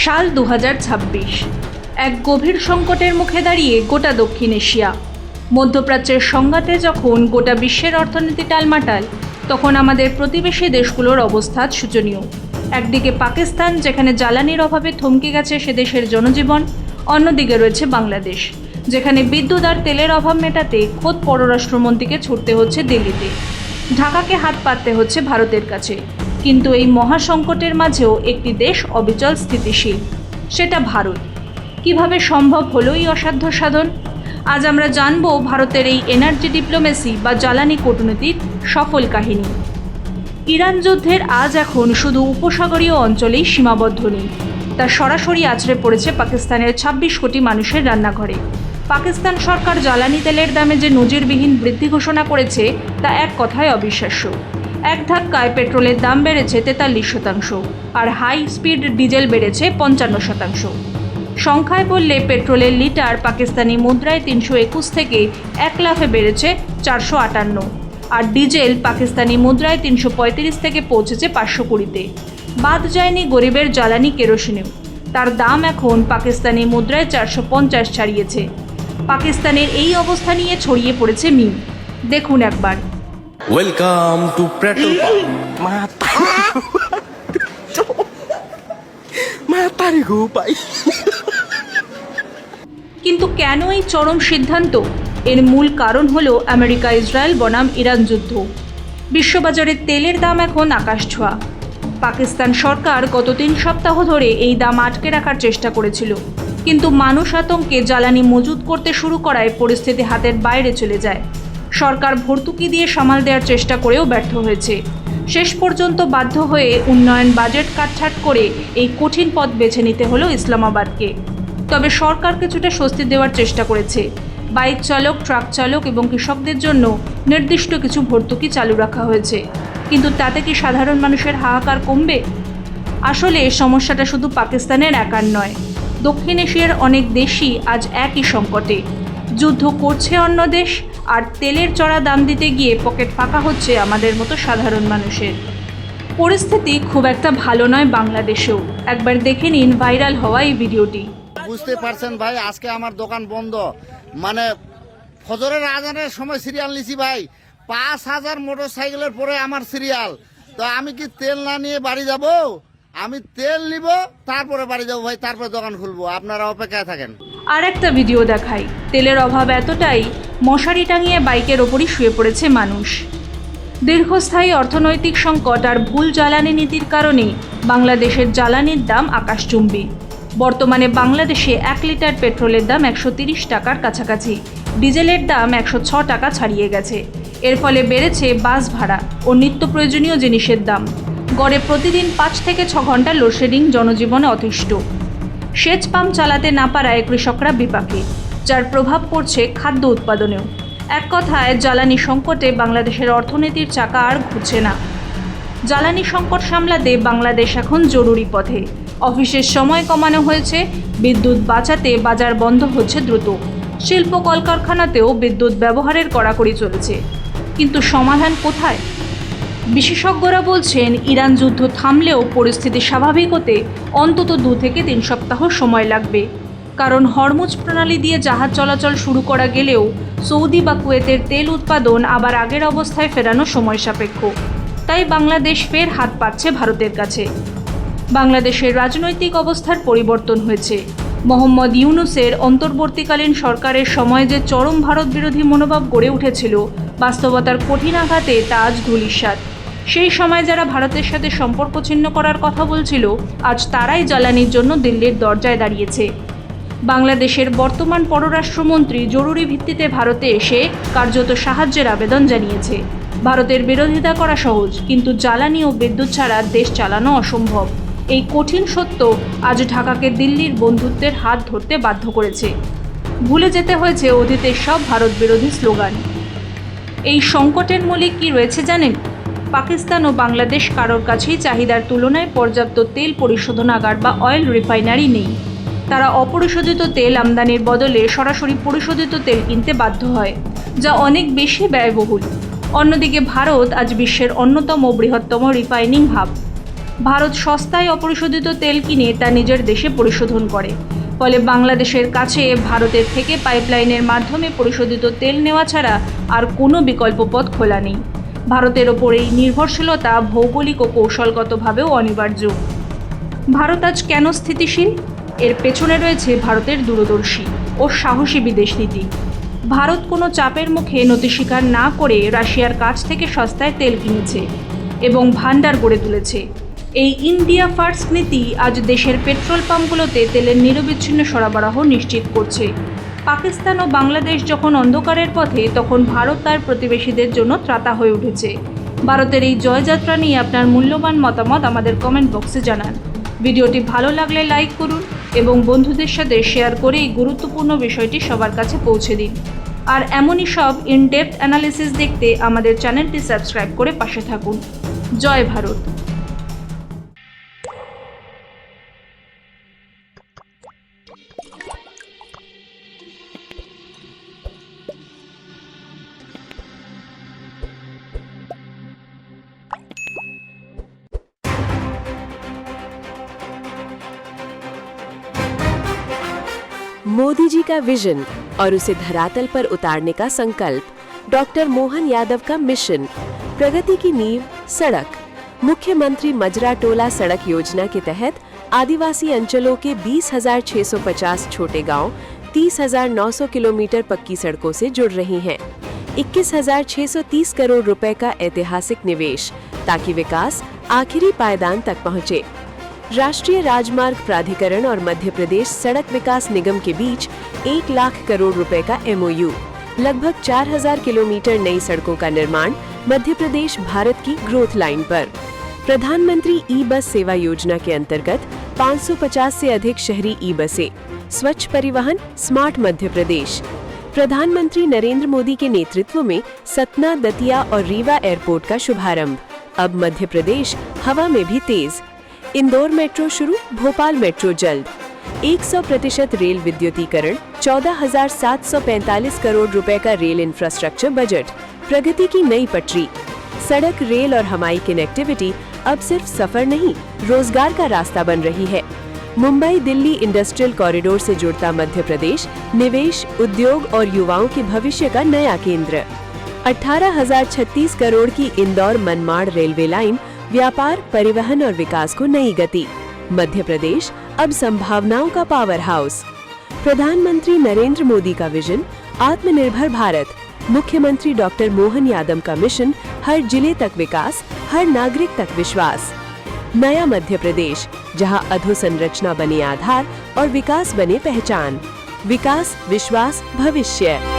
সাল 2026 এক গভীর সংকটের মুখে দাঁড়িয়ে গোটা দক্ষিণ এশিয়া। মধ্যপ্রাচ্যের সংঘাতে যখন গোটা বিশ্বের অর্থনীতি টালমাটাল, তখন আমাদের প্রতিবেশী দেশগুলোর অবস্থা শোচনীয়। একদিকে পাকিস্তান, যেখানে জ্বালানির অভাবে থমকে গেছে সে দেশের জনজীবন। অন্যদিকে রয়েছে বাংলাদেশ, যেখানে বিদ্যুৎ আর তেলের অভাব মেটাতে খোদ পররাষ্ট্রমন্ত্রীকে ছুটতে হচ্ছে দিল্লিতে। ঢাকাকে হাত পাততে হচ্ছে ভারতের কাছে। কিন্তু এই মহাসংকটের মাঝেও একটি দেশ অবিচল স্থিতিশীল, সেটা ভারত। কিভাবে সম্ভব হলো এই অসাধ্য সাধন? আজ আমরা জানব ভারতের এই এনার্জি ডিপ্লোমেসি বা জ্বালানি কূটনীতির সফল কাহিনী। ইরান যুদ্ধের আজ এখন শুধু উপসাগরীয় অঞ্চলেই সীমাবদ্ধ নেই, তা সরাসরি আছড়ে পড়েছে পাকিস্তানের 26 কোটি মানুষের রান্নাঘরে। পাকিস্তান সরকার জ্বালানি তেলের দামে যে নজিরবিহীন বৃদ্ধি ঘোষণা করেছে তা এক কথায় অবিশ্বাস্য। এক ধাক্কায় পেট্রোলের দাম বেড়েছে 43%, আর হাই স্পিড ডিজেল বেড়েছে 55%। সংখ্যায় বললে পেট্রোলের লিটার পাকিস্তানি মুদ্রায় 321 থেকে 1 লাফে বেড়েছে 458, আর ডিজেল পাকিস্তানি মুদ্রায় 335 থেকে পৌঁছেছে 520-তে। বাদ যায়নি গরিবের জ্বালানি কেরোসিনেও, তার দাম এখন পাকিস্তানি মুদ্রায় 450 ছাড়িয়েছে। পাকিস্তানের এই অবস্থা নিয়ে ছড়িয়ে পড়েছে মিম। দেখুন একবার। ওয়েলকাম টু পেট্রোল কিন্তু কেন এই চরম সিদ্ধান্ত? এর মূল কারণ হলো আমেরিকা ইসরায়েল বনাম ইরান যুদ্ধ। বিশ্ববাজারে তেলের দাম এখন আকাশছোঁয়া। পাকিস্তান সরকার গত 3 সপ্তাহ ধরে এই দাম আটকে রাখার চেষ্টা করেছিল, কিন্তু মানুষ আতঙ্কে জ্বালানি মজুত করতে শুরু করায় পরিস্থিতি হাতের বাইরে চলে যায়। সরকার ভর্তুকি দিয়ে সামাল দেওয়ার চেষ্টা করেও ব্যর্থ হয়েছে। শেষ পর্যন্ত বাধ্য হয়ে উন্নয়ন বাজেট কাটছাঁট করে এই কঠিন পথ বেছে নিতে হলো ইসলামাবাদকে। তবে সরকার কিছুটা স্বস্তি দেওয়ার চেষ্টা করেছে। বাইক চালক, ট্রাক চালক এবং কৃষকদের জন্য নির্দিষ্ট কিছু ভর্তুকি চালু রাখা হয়েছে। কিন্তু তাতে কি সাধারণ মানুষের হাহাকার কমবে? আসলে সমস্যাটা শুধু পাকিস্তানের একার নয়, দক্ষিণ এশিয়ার অনেক দেশই আজ একই সংকটে। যুদ্ধ করছে অন্য দেশ, আর তেলের চড়া দাম দিতে গিয়ে পকেট ফাঁকা হচ্ছে আমাদের মতো সাধারণ মানুষের। পরিস্থিতি খুব একটা ভালো নয় বাংলাদেশেও। একবার দেখে নিন ভাইরাল হওয়া এই ভিডিওটি। বুঝতে পারছেন ভাই, আজকে আমার দোকান বন্ধ। মানে ফজরের আজানের সময় সিরিয়াল নিছি ভাই, 5000 মোটরসাইকেলের পরে আমার সিরিয়াল। তো আমি কি তেল না নিয়ে বাড়ি যাব? আমি তেল নিব, তারপরে বাড়ি যাবো ভাই, তারপরে দোকান খুলবো। আপনারা অপেক্ষায় থাকেন। আর একটা ভিডিও দেখাই। তেলের অভাব এতটাই, মশারি টাঙিয়ে বাইকের ওপরই শুয়ে পড়েছে মানুষ। দীর্ঘস্থায়ী অর্থনৈতিক সংকট আর ভুল জ্বালানি নীতির কারণে বাংলাদেশের জ্বালানির দাম আকাশচুম্বী। বর্তমানে বাংলাদেশে 1 লিটার পেট্রোলের দাম 130 টাকার কাছাকাছি, ডিজেলের দাম 106 টাকা ছাড়িয়ে গেছে। এর ফলে বেড়েছে বাস ভাড়া ও নিত্য প্রয়োজনীয় জিনিসের দাম। গড়ে প্রতিদিন 5 থেকে 6 ঘন্টা লোডশেডিং জনজীবনে অতিষ্ঠ। সেচ পাম্প চালাতে না পারায় কৃষকরা বিপাকে, যার প্রভাব পড়ছে খাদ্য উৎপাদনেও। এক কথায় জ্বালানি সংকটে বাংলাদেশের অর্থনীতির চাকা আর ঘুরছে না। জ্বালানি সংকট সামলাতে বাংলাদেশ এখন জরুরি পথে। অফিসের সময় কমানো হয়েছে, বিদ্যুৎ বাঁচাতে বাজার বন্ধ হচ্ছে দ্রুত। শিল্প কলকারখানাতেও বিদ্যুৎ ব্যবহারের কড়াকড়ি চলেছে। কিন্তু সমাধান কোথায়? বিশেষজ্ঞরা বলছেন ইরান যুদ্ধ থামলেও পরিস্থিতি স্বাভাবিক হতে অন্তত 2 থেকে 3 সপ্তাহ সময় লাগবে। কারণ হরমুজ প্রণালী দিয়ে জাহাজ চলাচল শুরু করা গেলেও সৌদি বা কুয়েতের তেল উৎপাদন আবার আগের অবস্থায় ফেরানো সময় সাপেক্ষ। তাই বাংলাদেশ ফের হাত পাতছে ভারতের কাছে। বাংলাদেশের রাজনৈতিক অবস্থার পরিবর্তন হয়েছে। মোহাম্মদ ইউনূসের অন্তর্বর্তীকালীন সরকারের সময় যে চরম ভারত বিরোধী মনোভাব গড়ে উঠেছিল, বাস্তবতার কঠিন আঘাতে তা আজ ধূলিসাৎ। সেই সময় যারা ভারতের সাথে সম্পর্ক ছিন্ন করার কথা বলছিল, আজ তারাই জ্বালানির জন্য দিল্লির দরজায় দাঁড়িয়েছে। বাংলাদেশের বর্তমান পররাষ্ট্রমন্ত্রী জরুরি ভিত্তিতে ভারতে এসে কার্যত সাহায্যের আবেদন জানিয়েছে। ভারতের বিরোধিতা করা সহজ, কিন্তু জ্বালানি ও বিদ্যুৎ ছাড়া দেশ চালানো অসম্ভব। এই কঠিন সত্য আজ ঢাকাকে দিল্লির বন্ধুত্বের হাত ধরতে বাধ্য করেছে। ভুলে যেতে হয়েছে অতীতের সব ভারত বিরোধী স্লোগান। এই সংকটের মূলে কি রয়েছে জানেন? পাকিস্তান ও বাংলাদেশ কারোর কাছেই চাহিদার তুলনায় পর্যাপ্ত তেল পরিশোধনাগার বা অয়েল রিফাইনারি নেই। তারা অপরিশোধিত তেল আমদানির বদলে সরাসরি পরিশোধিত তেল কিনতে বাধ্য হয়, যা অনেক বেশি ব্যয়বহুল। অন্যদিকে ভারত আজ বিশ্বের অন্যতম বৃহত্তম রিফাইনিং হাব। ভারত সস্তায় অপরিশোধিত তেল কিনে তা নিজের দেশে পরিশোধন করে। ফলে বাংলাদেশের কাছে ভারতের থেকে পাইপলাইনের মাধ্যমে পরিশোধিত তেল নেওয়া ছাড়া আর কোনো বিকল্প পথ খোলা নেই। ভারতের ওপর এই নির্ভরশীলতা ভৌগোলিক ও কৌশলগতভাবেও অনিবার্য। ভারত আজ কেন স্থিতিশীল? এর পেছনে রয়েছে ভারতের দূরদর্শী ও সাহসী বিদেশ নীতি। ভারত কোনো চাপের মুখে নতি স্বীকার না করে রাশিয়ার কাছ থেকে সস্তায় তেল কিনেছে এবং ভান্ডার গড়ে তুলেছে। এই ইন্ডিয়া ফার্স্ট নীতি আজ দেশের পেট্রোল পাম্পগুলোতে তেলের নিরবিচ্ছিন্ন সরবরাহ নিশ্চিত করছে। পাকিস্তান ও বাংলাদেশ যখন অন্ধকারের পথে, তখন ভারত তার প্রতিবেশীদের জন্য ত্রাতা হয়ে উঠেছে। ভারতের এই জয়যাত্রা নিয়ে আপনার মূল্যবান মতামত আমাদের কমেন্ট বক্সে জানান। ভিডিওটি ভালো লাগলে লাইক করুন এবং বন্ধুদের সাথে শেয়ার করে এই গুরুত্বপূর্ণ বিষয়টি সবার কাছে পৌঁছে দিন। আর এমনই সব ইনডেপথ অ্যানালিসিস দেখতে আমাদের চ্যানেলটি সাবস্ক্রাইব করে পাশে থাকুন। জয় ভারত। मोदी जी का विजन और उसे धरातल पर उतारने का संकल्प, डॉक्टर मोहन यादव का मिशन, प्रगति की नींव सड़क। मुख्यमंत्री मजरा टोला सड़क योजना के तहत आदिवासी अंचलों के 20,650 छोटे गांव 30,900 किलोमीटर पक्की सड़कों से जुड़ रही हैं। 21,630 करोड़ रुपए का ऐतिहासिक निवेश, ताकि विकास आखिरी पायदान तक पहुंचे। राष्ट्रीय राजमार्ग प्राधिकरण और मध्य प्रदेश सड़क विकास निगम के बीच 1 लाख करोड़ रुपए का MOU, लगभग 4,000 किलोमीटर नई सड़कों का निर्माण मध्य प्रदेश भारत की ग्रोथ लाइन पर। प्रधानमंत्री ई-बस सेवा योजना के अंतर्गत 550 से अधिक शहरी ई-बसें, स्वच्छ परिवहन, स्मार्ट मध्य प्रदेश। प्रधानमंत्री नरेंद्र मोदी के नेतृत्व में सतना, दतिया और रीवा एयरपोर्ट का शुभारंभ। अब मध्य प्रदेश हवा में भी तेज। इंदौर मेट्रो शुरू, भोपाल मेट्रो जल्द। 100% रेल विद्युतीकरण, 14,745 करोड़ रुपए का रेल इंफ्रास्ट्रक्चर बजट, प्रगति की नई पटरी। सड़क, रेल और हवाई कनेक्टिविटी अब सिर्फ सफर नहीं, रोजगार का रास्ता बन रही है। मुंबई दिल्ली इंडस्ट्रियल कॉरिडोर से जुड़ता मध्य प्रदेश निवेश, उद्योग और युवाओं के भविष्य का नया केंद्र। 18,036 करोड़ की इंदौर मनमाड़ रेलवे लाइन, व्यापार, परिवहन और विकास को नई गति। मध्य प्रदेश अब संभावनाओं का पावर हाउस। प्रधानमंत्री नरेंद्र मोदी का विजन, आत्मनिर्भर भारत। मुख्यमंत्री डॉक्टर मोहन यादव का मिशन, हर जिले तक विकास, हर नागरिक तक विश्वास। नया मध्य प्रदेश, जहां अधोसंरचना बने आधार और विकास बने पहचान। विकास, विश्वास, भविष्य।